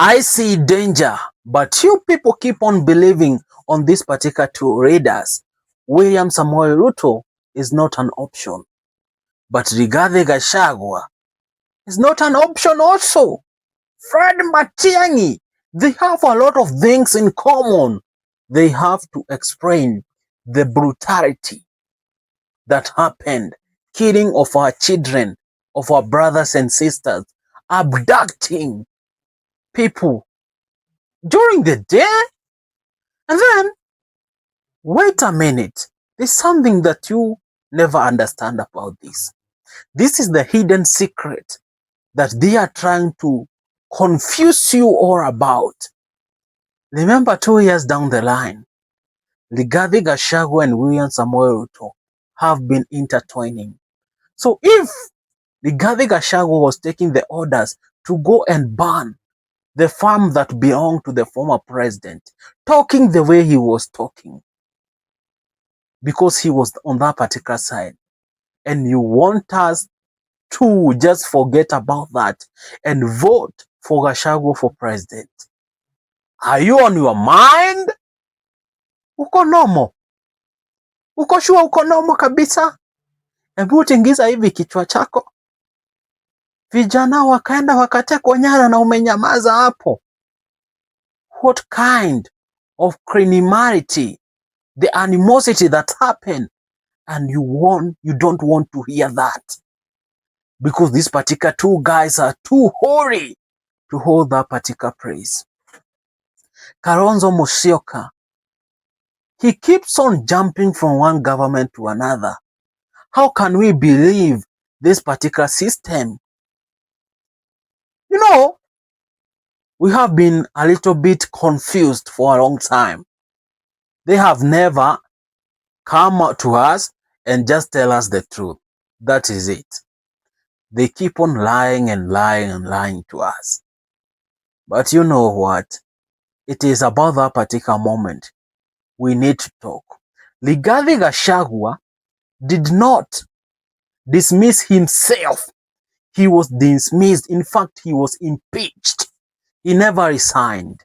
I see danger, but you people keep on believing on these particular two raiders. William Samoei Ruto is not an option, but Rigathi Gachagua is not an option also. Fred Matiangi, they have a lot of things in common. They have to explain the brutality that happened, killing of our children, of our brothers and sisters, abducting people during the day. And then, wait a minute, there's something that you never understand about this. This is the hidden secret that they are trying to confuse you all about. Remember 2 years down the line, Rigathi Gachagua and William Samoei Ruto have been intertwining. So if Rigathi Gachagua was taking the orders to go and burn the farm that belonged to the former president, talking the way he was talking, because he was on that particular side, and you want us to just forget about that and vote for Gachagua for president. Are you on your mind? Uko nomo? Uko sure uko nomo kabisa? Hebu tingiza hivi kichwa chako. Vijana wakaenda wakatekwa nyara na umenyamaza hapo. What kind of criminality, the animosity that happened, and you don't want to hear that? Because these particular two guys are too holy to hold that particular praise. Kalonzo Musyoka, he keeps on jumping from one government to another. How can we believe this particular system? You know, we have been a little bit confused for a long time. They have never come out to us and just tell us the truth. That is it. They keep on lying and lying and lying to us. But you know what? It is about that particular moment we need to talk. Rigathi Gachagua did not dismiss himself. He was dismissed. In fact, he was impeached. He never resigned.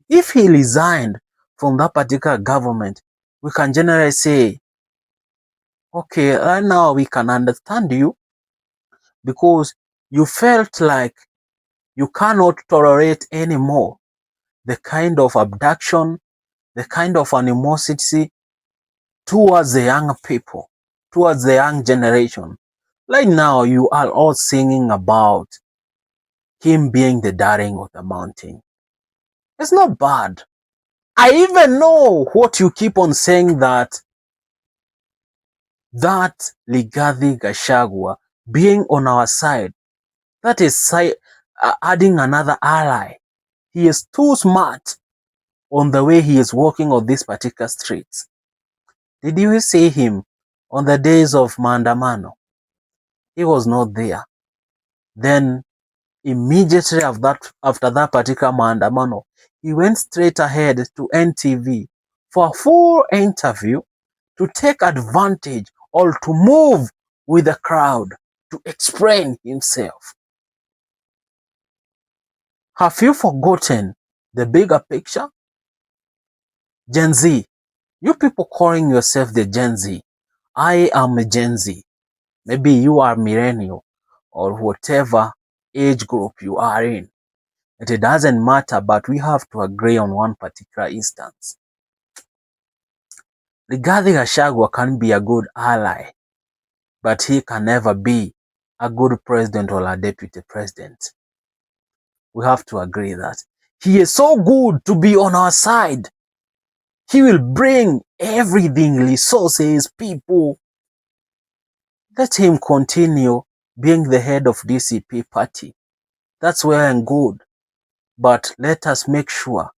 If he resigned from that particular government, we can generally say, okay, right now we can understand you because you felt like you cannot tolerate anymore the kind of abduction, the kind of animosity towards the young people, towards the young generation. Right now, you are all singing about him being the darling of the mountain. It's not bad. I even know what you keep on saying that Rigathi Gachagua being on our side, that is adding another ally. He is too smart on the way he is walking on these particular streets. Did you see him on the days of Maandamano? He was not there. Then immediately after that particular Maandamano, he went straight ahead to NTV for a full interview to take advantage or to move with the crowd to explain himself. Have you forgotten the bigger picture? Gen Z, you people calling yourself the Gen Z. I am a Gen Z. Maybe you are millennial or whatever age group you are in. It doesn't matter, but we have to agree on one particular instance. Rigathi Gachagua can be a good ally, but he can never be a good president or a deputy president. We have to agree that. He is so good to be on our side. He will bring everything, resources, people. Let him continue being the head of DCP party. That's well and good. But let us make sure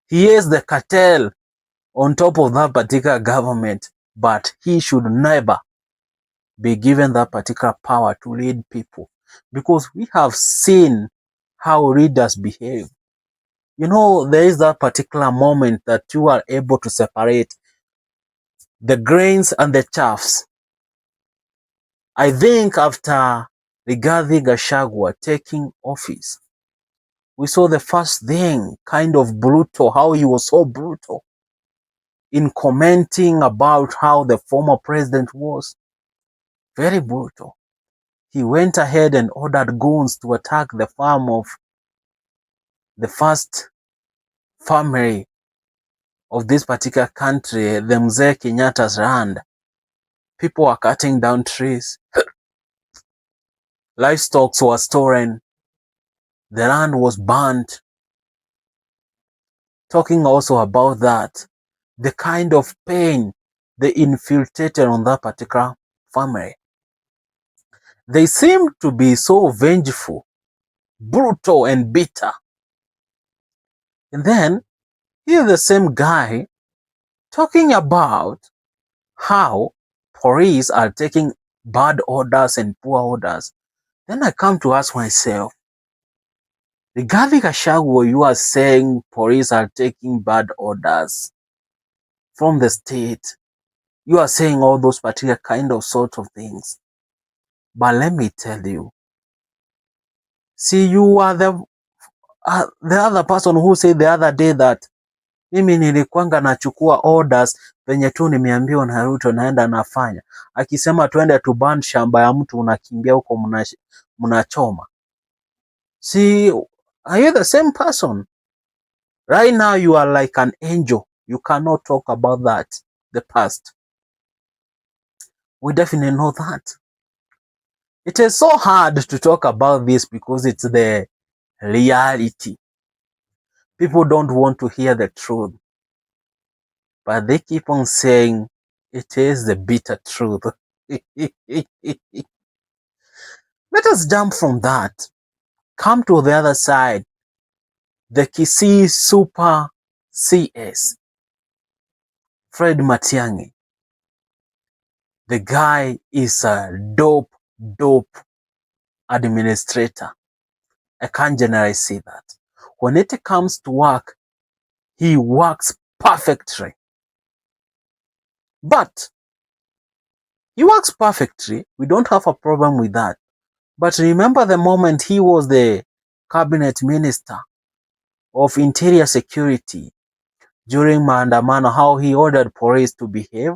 he is the cartel on top of that particular government, but he should never be given that particular power to lead people, because we have seen how leaders behave. You know, there is that particular moment that you are able to separate the grains and the chaffs. I think after Rigathi Gachagua taking office, We saw the first thing, kind of brutal, how he was so brutal in commenting about how the former president was. Very brutal. He went ahead and ordered goons to attack the farm of the first family of this particular country, the Mzee Kenyatta's land. People were cutting down trees. Livestock were stolen. The land was burnt. Talking also about that, the kind of pain they infiltrated on that particular family. They seemed to be so vengeful, brutal and bitter. And then, here's the same guy talking about how police are taking bad orders and poor orders. Then I come to ask myself, regarding Gachagua, you are saying police are taking bad orders from the state. You are saying all those particular kind of sort of things. But let me tell you, see, you are the other person who said the other day that mimi nilikuanga nachukua orders venye tu nimeambiwa na Ruto naenda nafanya. Akisema twende tu ban shamba ya mtu unakimbia huko mnachoma. See, are you the same person? Right now you are like an angel. You cannot talk about that, the past. We definitely know that. It is so hard to talk about this because it's the reality. People don't want to hear the truth, but they keep on saying it is the bitter truth. Let us jump from that. Come to the other side. The Kisii Super CS, Fred Matiangi. The guy is a dope administrator. I can't generally say that. When it comes to work, he works perfectly. But he works perfectly. We don't have a problem with that. But remember the moment he was the cabinet minister of interior security during maandamano, how he ordered police to behave.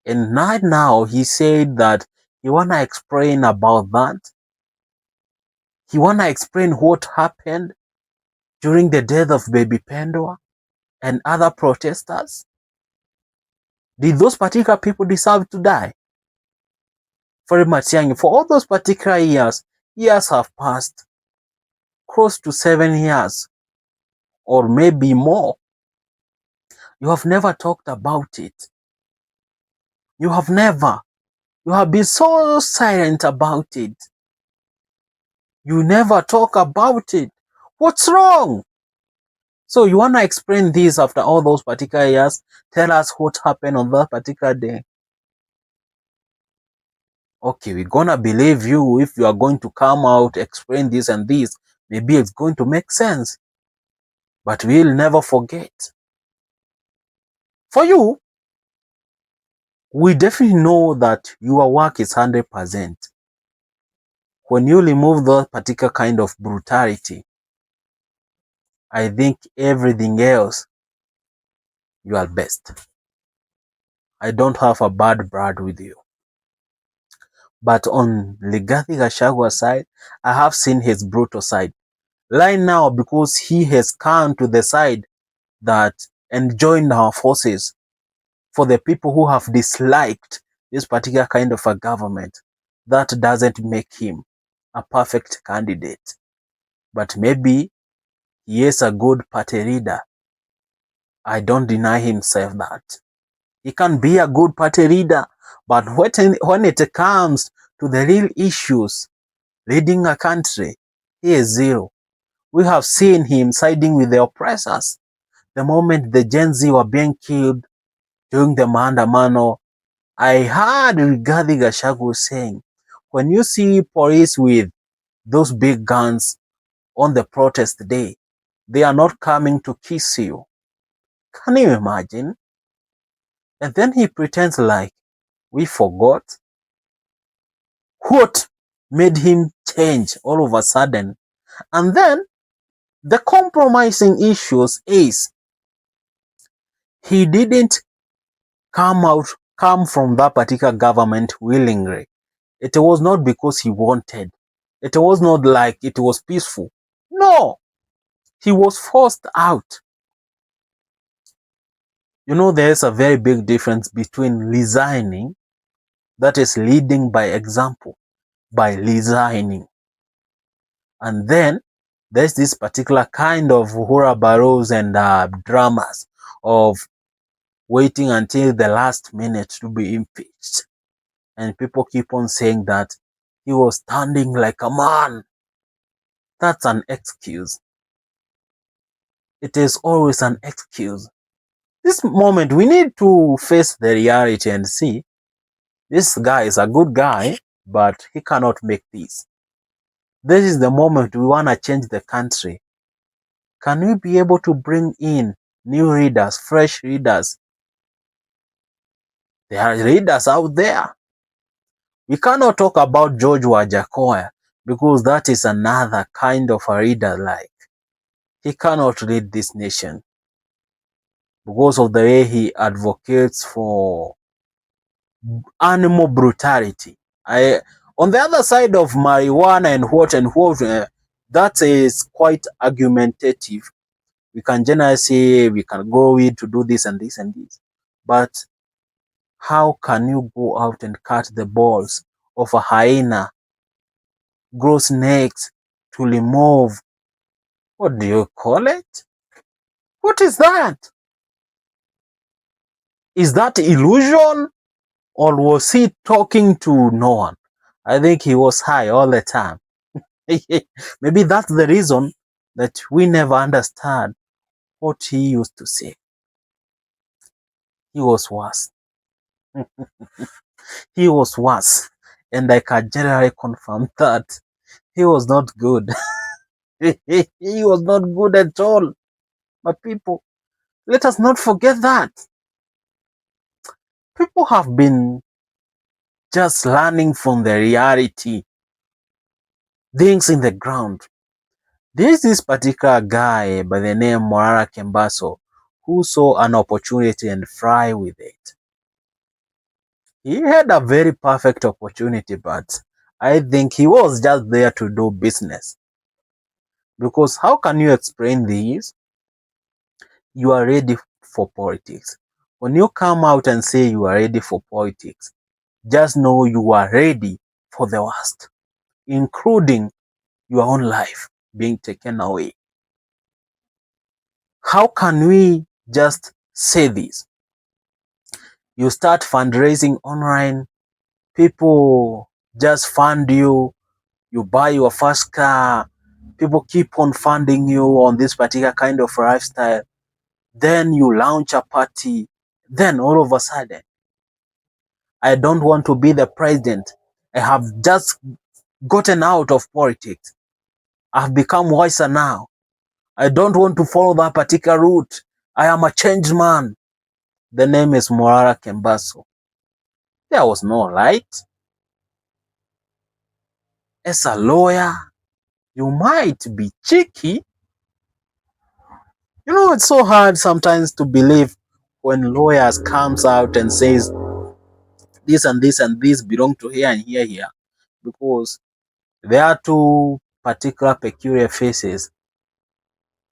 And right now he said that he wanna explain about that. He wanna explain what happened during the death of Baby Pendwa and other protesters. Did those particular people deserve to die? For Matiang'i, for all those particular years have passed, close to 7 years, or maybe more. You have never talked about it. You have been so silent about it. You never talk about it. What's wrong? So you want to explain this after all those particular years? Tell us what happened on that particular day. Okay, we're gonna believe you if you are going to come out, explain this and this. Maybe it's going to make sense. But we'll never forget. For you, we definitely know that your work is 100%. When you remove that particular kind of brutality, I think everything else, you are best. I don't have a bad blood with you. But on Rigathi Gachagua's side, I have seen his brutal side. Right now, because he has come to the side that and joined our forces for the people who have disliked this particular kind of a government, that doesn't make him a perfect candidate. But maybe he is a good party leader. I don't deny himself that. He can be a good party leader, but when it comes to the real issues leading a country, he is zero. We have seen him siding with the oppressors. The moment the Gen Z were being killed during the maandamano, I heard Rigathi Gachagua saying, when you see police with those big guns on the protest day, they are not coming to kiss you. Can you imagine? And then he pretends like we forgot. What made him change all of a sudden And then the compromising issues is he didn't come from that particular government willingly. It was not because he wanted. It was not like it was peaceful. No, he was forced out. You know, there's a very big difference between resigning, that is leading by example, by resigning. And then there's this particular kind of hurrabaros and dramas of waiting until the last minute to be impeached. And people keep on saying that he was standing like a man. That's an excuse. It is always an excuse. This moment, we need to face the reality and see this guy is a good guy, but he cannot make this. This is the moment we want to change the country. Can we be able to bring in new readers, fresh readers? There are readers out there. We cannot talk about George Wajakoya because that is another kind of a reader like. He cannot lead this nation because of the way he advocates for animal brutality. On the other side of marijuana and what, that is quite argumentative. We can generally say we can grow it to do this and this and this. But how can you go out and cut the balls of a hyena, grow snakes to remove, what do you call it? What is that? Is that illusion? Or was he talking to no one? I think he was high all the time. Maybe that's the reason that we never understand what he used to say. He was worse. He was worse. And I can generally confirm that he was not good. He was not good at all. But people, let us not forget that. People have been just learning from the reality, things in the ground. There's this particular guy by the name Morara Kembaso who saw an opportunity and fry with it. He had a very perfect opportunity, but I think he was just there to do business. Because how can you explain this? You are ready for politics. When you come out and say you are ready for politics, just know you are ready for the worst, including your own life being taken away. How can we just say this? You start fundraising online, people just fund you, you buy your first car, people keep on funding you on this particular kind of lifestyle. Then you launch a party. Then all of a sudden, I don't want to be the president. I have just gotten out of politics. I've become wiser now. I don't want to follow that particular route. I am a changed man. The name is Morara Kembaso. There was no light. As a lawyer, you might be cheeky. You know, it's so hard sometimes to believe when lawyers comes out and says this and this and this belong to here and here, because there are two particular peculiar faces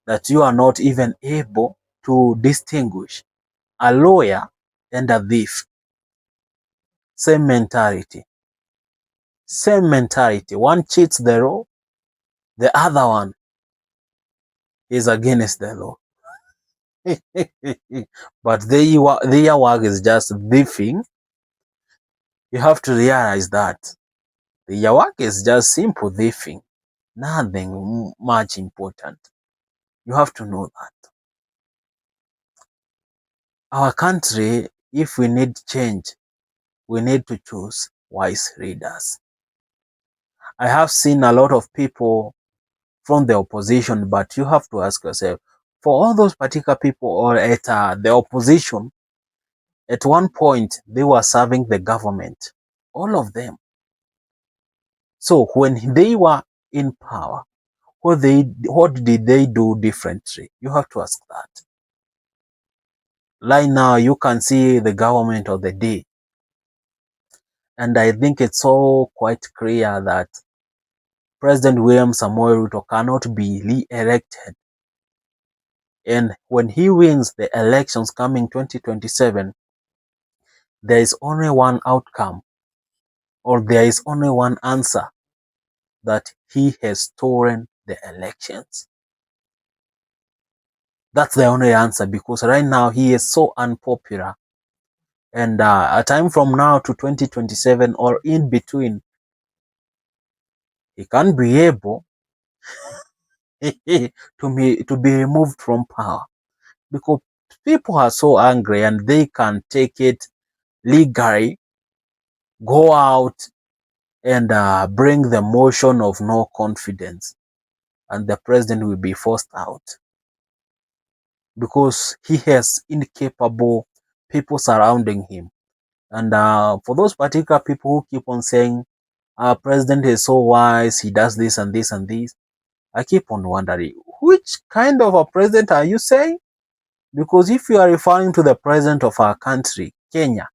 that you are not even able to distinguish: a lawyer and a thief. Same mentality. Same mentality. One cheats the law, the other one is against the law. But their work is just thieving. You have to realize that their work is just simple thieving. Nothing much important. You have to know that. Our country, if we need change, we need to choose wise leaders. I have seen a lot of people from the opposition, but you have to ask yourself, for all those particular people or at the opposition, at one point they were serving the government, all of them. So when they were in power, what did they do differently? You have to ask that. Right now, you can see the government of the day. And I think it's so quite clear that President William Samoei Ruto cannot be re-elected. And when he wins the elections coming 2027, there is only one outcome, or there is only one answer, that he has stolen the elections. That's the only answer, because right now he is so unpopular. And a time from now to 2027 or in between, he can't be able to be removed from power, because people are so angry and they can take it legally, go out and bring the motion of no confidence, and the president will be forced out because he has incapable people surrounding him. And for those particular people who keep on saying our president is so wise, he does this and this and this, I keep on wondering, which kind of a president are you saying? Because if you are referring to the president of our country, Kenya,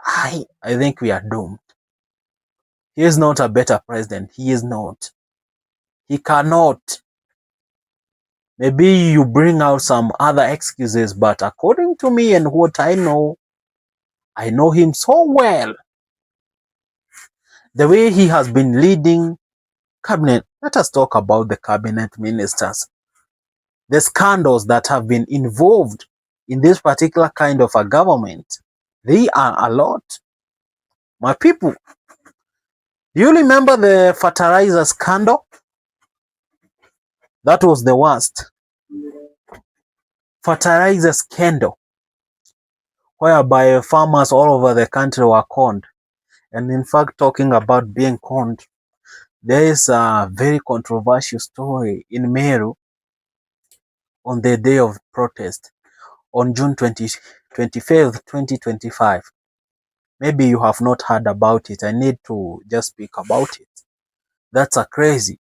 I think we are doomed. He is not a better president. He is not. He cannot. Maybe you bring out some other excuses, but according to me and what I know him so well. The way he has been leading cabinet. Let us talk about the cabinet ministers. The scandals that have been involved in this particular kind of a government, they are a lot. My people, do you remember the fertilizer scandal? That was the worst. Fertilizer scandal, whereby farmers all over the country were conned. And in fact, talking about being conned, there is a very controversial story in Meru on the day of protest on June 25th, 2025. Maybe you have not heard about it. I need to just speak about it. That's a crazy.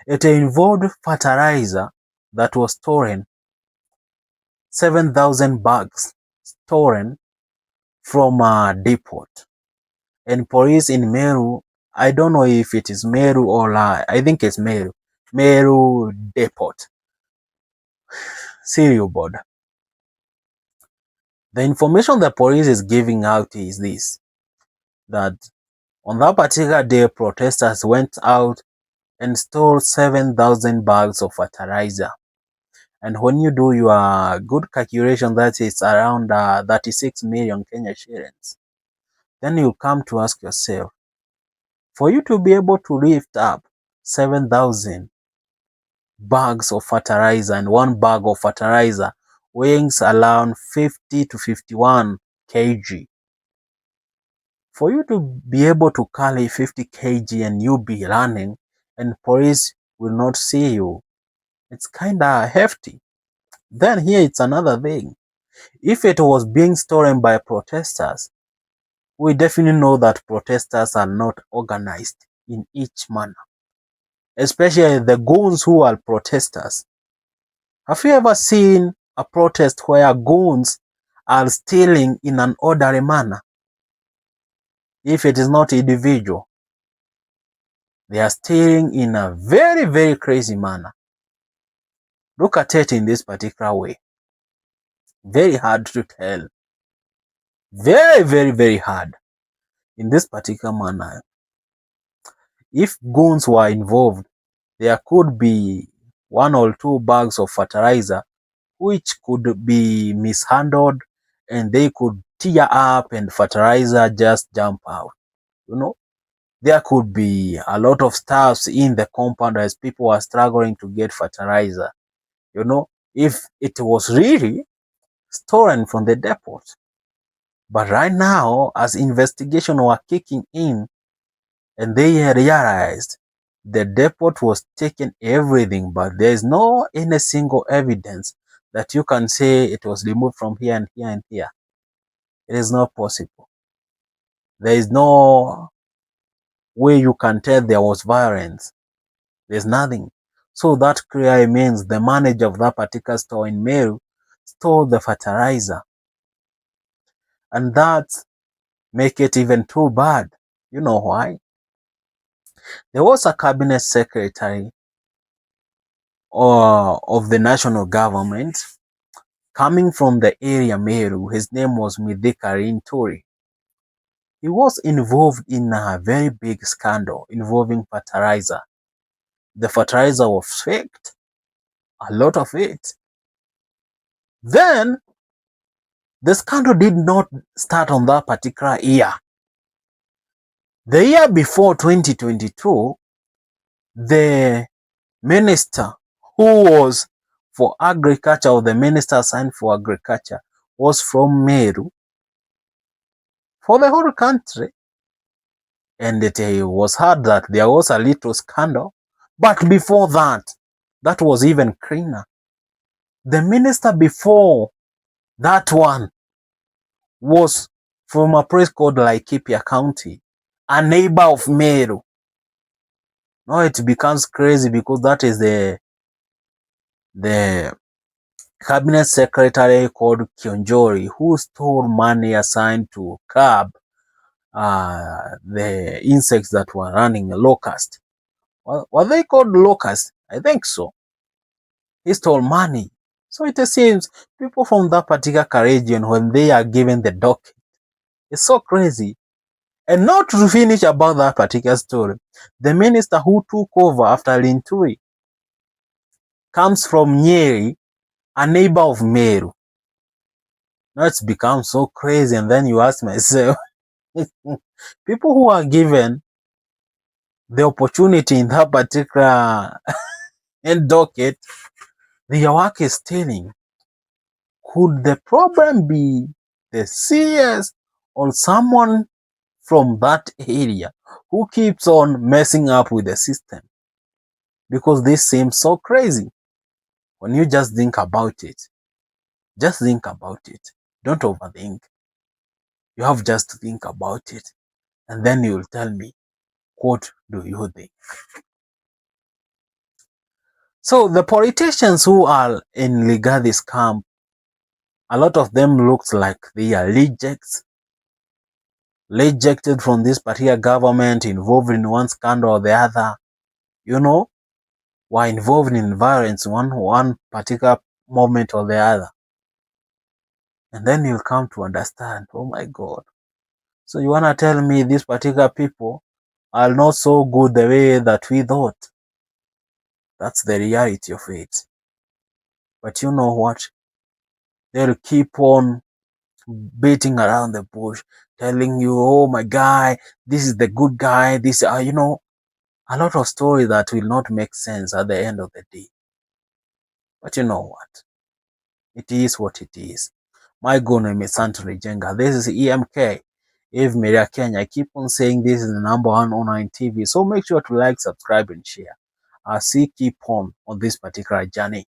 It involved fertilizer that was stolen, 7,000 bags stolen from a depot. And police in Meru, I don't know if it is Meru or I think it's Meru. Meru Depot. Serial board. The information the police is giving out is this, that on that particular day, protesters went out and stole 7,000 bags of fertilizer. And when you do your good calculation, that is around 36 million Kenya shillings. Then you come to ask yourself, for you to be able to lift up 7,000 bags of fertilizer, and one bag of fertilizer weighs around 50 to 51 kg. For you to be able to carry 50 kg and you be running and police will not see you, it's kind of hefty. Then here it's another thing. If it was being stolen by protesters, we definitely know that protesters are not organized in each manner, especially the goons who are protesters. Have you ever seen a protest where goons are stealing in an orderly manner? If it is not individual, they are stealing in a very, very crazy manner. Look at it in this particular way. Very hard to tell. Very, very, very hard in this particular manner. If goons were involved, there could be 1 or 2 bags of fertilizer which could be mishandled and they could tear up and fertilizer just jump out. You know, there could be a lot of staffs in the compound as people are struggling to get fertilizer. You know, if it was really stolen from the depot. But right now, as investigation were kicking in, and they realized the depot was taking everything, but there is no any single evidence that you can say it was removed from here and here and here. It is not possible. There is no way you can tell there was violence. There's nothing. So that clearly means the manager of that particular store in Meru stole the fertilizer. And that make it even too bad. You know why? There was a cabinet secretary of the national government coming from the area Meru. His name was Midhika Tori. He was involved in a very big scandal involving fertilizer. The fertilizer was faked, a lot of it. Then the scandal did not start on that particular year. The year before 2022, the minister who was for agriculture, or the minister assigned for agriculture, was from Meru for the whole country. And it was heard that there was a little scandal. But before that, that was even cleaner. The minister before that one was from a place called Laikipia County, a neighbor of Meru. Now it becomes crazy because that is the cabinet secretary called Kionjori who stole money assigned to curb the insects that were running locust. Were they called locust? I think so. He stole money. So it seems people from that particular region, when they are given the docket, it's so crazy. And not to finish about that particular story, the minister who took over after Linturi comes from Nyeri, a neighbor of Meru. Now it's become so crazy, and then you ask myself, people who are given the opportunity in that particular docket, their work is stealing. Could the problem be the CS or someone from that area who keeps on messing up with the system? Because this seems so crazy. When you just think about it, just think about it. Don't overthink. You have just to think about it, and then you'll tell me, what do you think? So the politicians who are in Ligathi's camp, a lot of them looks like they are rejected from this particular government, involved in one scandal or the other, were involved in violence one particular moment or the other. And then you'll come to understand, oh my God. So you want to tell me these particular people are not so good the way that we thought? That's the reality of it. But you know what? They'll keep on beating around the bush, telling you, oh my guy, this is the good guy, this, a lot of stories that will not make sense at the end of the day. But you know what? It is what it is. My good name is Santo Jenga. This is EMK, Eve Media Kenya. I keep on saying this is the #1 online TV. So make sure to like, subscribe, and share. I'll see keep on this particular journey.